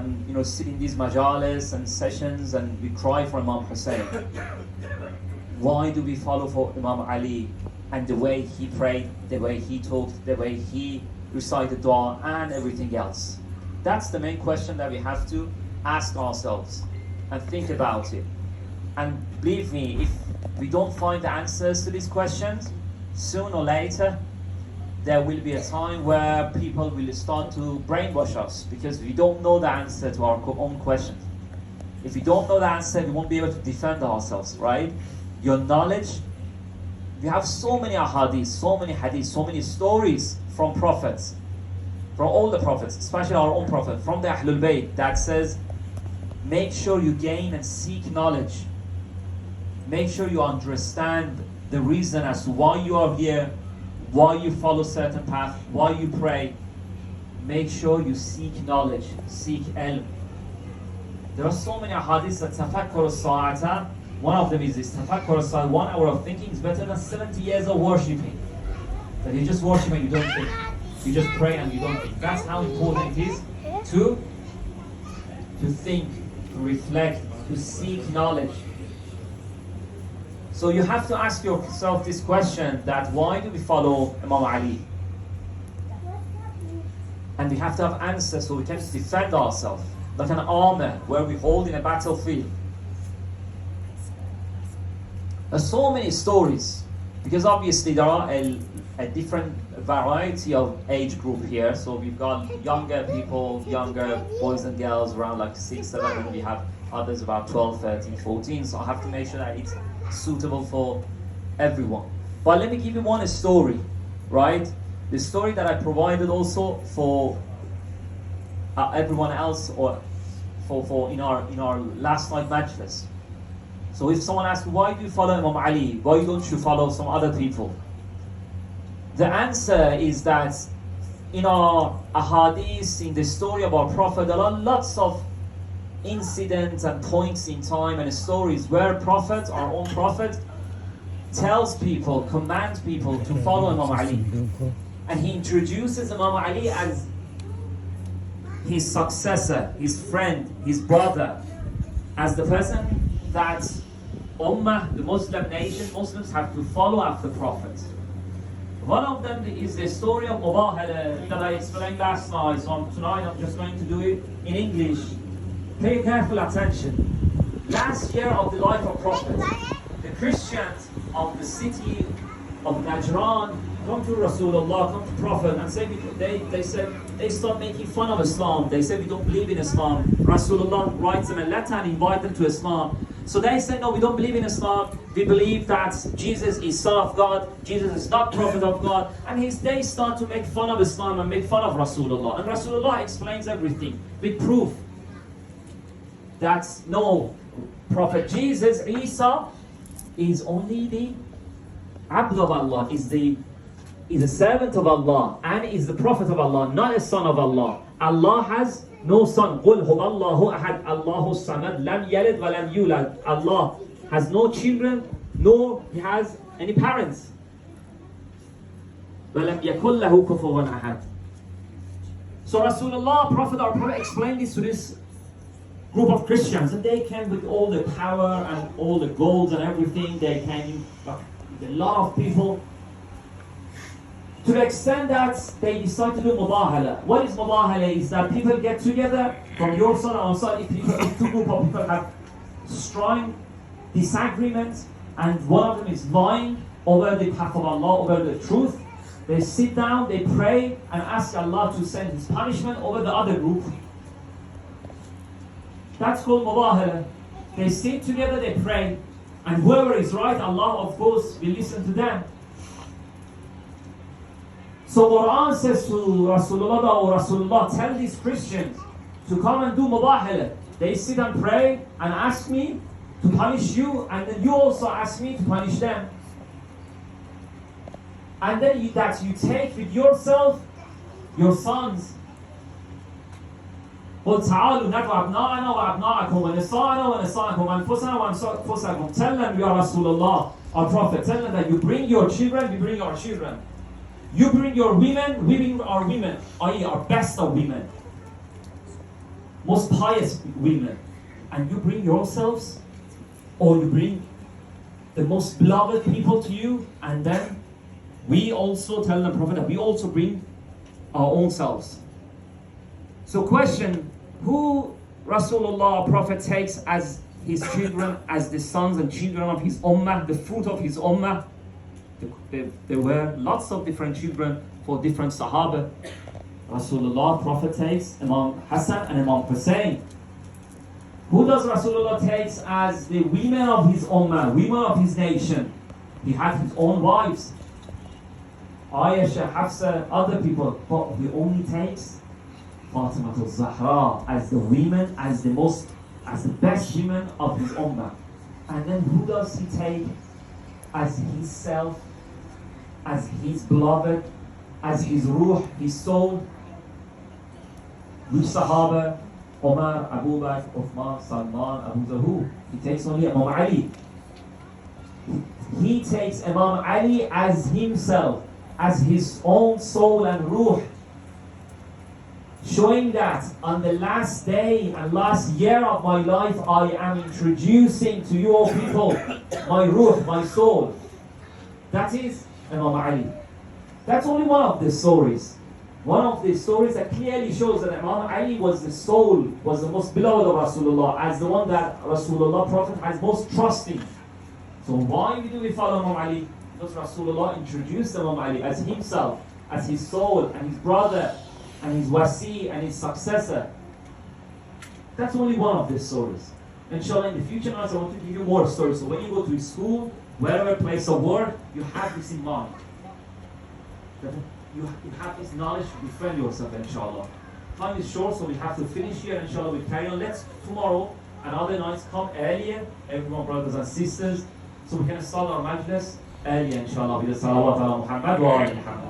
and sit in these majalis and sessions and we cry for Imam Hussein. Why do we follow for Imam Ali and the way he prayed, the way he talked, the way he recited dua and everything else? That's the main question that we have to ask ourselves and think about it. And believe me, if we don't find the answers to these questions, sooner or later there will be a time where people will start to brainwash us because we don't know the answer to our own questions. If we don't know the answer, we won't be able to defend ourselves, right? Your knowledge, we have so many ahadith, so many hadith, so many stories from prophets, from all the prophets, especially our own prophet, from the Ahlul Bayt, that says, make sure you gain and seek knowledge. Make sure you understand the reason as to why you are here, why you follow certain path, why you pray. Make sure you seek knowledge, seek ilm. There are so many hadiths that tafakkur as-sa'ata. One of them is this: tafakkur as-sa'ata, 1 hour of thinking is better than 70 years of worshipping. That you just worship and you don't think. You just pray and you don't think. That's how important it is to think, to reflect, to seek knowledge. So you have to ask yourself this question, that why do we follow Imam Ali? And we have to have answers so we can defend ourselves, like an armor where we hold in a battlefield. There's so many stories, because obviously there are a different variety of age group here. So we've got younger people, younger boys and girls around like 6, 7, and we have others about 12, 13, 14. So I have to make sure that it's suitable for everyone. But let me give you one story, right? The story that I provided also for everyone else, or for in our last night majlis. So if someone asks, why do you follow Imam Ali? Why don't you follow some other people? The answer is that in our ahadith, in the story of our Prophet, there are lots of incidents and points in time and stories where Prophet, our own Prophet, tells people, commands people to follow Imam Ali. And he introduces Imam Ali as his successor, his friend, his brother, as the person that Ummah, the Muslim nation, Muslims have to follow after Prophet. One of them is the story of Mubahala that I explained last night, so tonight I'm just going to do it in English. Pay careful attention. Last year of the life of Prophet, the Christians of the city of Najran come to Rasulullah, come to Prophet, and say they start making fun of Islam. They say we don't believe in Islam. Rasulullah writes them a letter and invites them to Islam. So they say, no, we don't believe in Islam. We believe that Jesus is Son of God. Jesus is not Prophet of God. And they start to make fun of Islam and make fun of Rasulullah. And Rasulullah explains everything with proof. That no, Prophet Jesus, Isa, is only the Abd of Allah, is a servant of Allah, and is the Prophet of Allah, not a son of Allah. Allah has no son. قُلْ هُوَ اللَّهُ أَحَدْ اللَّهُ الصَّمَدْ لَمْ يَلِدْ وَلَمْ يُولَدْ. Allah has no children, nor he has any parents. وَلَمْ يَكُنْ لَهُ كُفُوًا أَحَدٌ. So Rasulullah, Prophet, our Prophet, explained this to this group of Christians, and they came with all the power and all the gold and everything. They came with a lot of people, to the extent that they decided to do mubahala. What is mubahala? Is that people get together from your side and our side. If two group of people have strong disagreements, and one of them is lying over the path of Allah, over the truth, they sit down, they pray, and ask Allah to send His punishment over the other group. That's called mubahala. They sit together, they pray, and whoever is right, Allah of course will listen to them. So Quran says to Rasulullah, tell these Christians to come and do mubahala. They sit and pray and ask me to punish you, and then you also ask me to punish them. And then you take with yourself your sons. قل تعالوا ندعو أبناءنا وأبناءكم ونساءنا ونساءكم وأنفسنا وأنفسكم. Tell them, Ya Rasulullah, our Prophet, tell them that you bring your children, we bring our children. You bring your women, we bring our women, i.e. our best of women. most pious women, and you bring yourselves, or you bring the most beloved people to you, and then we also tell the Prophet that we also bring our own selves. So question, who Rasulullah, Prophet, takes as his children, as the sons and children of his ummah, the fruit of his ummah? There were lots of different children for different Sahaba. Rasulullah, Prophet, takes Imam Hassan and Imam Hussein. Who does Rasulullah takes as the women of his ummah, women of his nation? He had his own wives, Aisha, Hafsa, other people, but he only takes Fatima al-Zahra as the women, as the best women of his ummah. And then who does he take as his self, as his beloved, as his ruh, his soul? Which Sahaba? Umar, Abu Bakr, Uthman, Salman, Abu Zahu. He takes only Imam Ali. He takes Imam Ali as himself, as his own soul and ruh, showing that on the last day and last year of my life, I am introducing to you all people my ruh, my soul. That is Imam Ali. That's only one of the stories. One of the stories that clearly shows that Imam Ali was the soul, was the most beloved of Rasulullah, as the one that Rasulullah, Prophet, has most trust in. So why do we follow Imam Ali? Because Rasulullah introduced Imam Ali as himself, as his soul, and his brother, and his wasi, and his successor. That's only one of the stories. Inshallah, in the future, I want to give you more stories. So when you go to school, wherever place of work, you have this in mind. That you have this knowledge to defend yourself, inshallah. Time is short, so we have to finish here, inshallah. We carry on. Let's tomorrow and other nights come earlier, everyone, brothers and sisters, so we can start our majlis earlier, inshallah, with the salawat ala Muhammad wa ala Muhammad.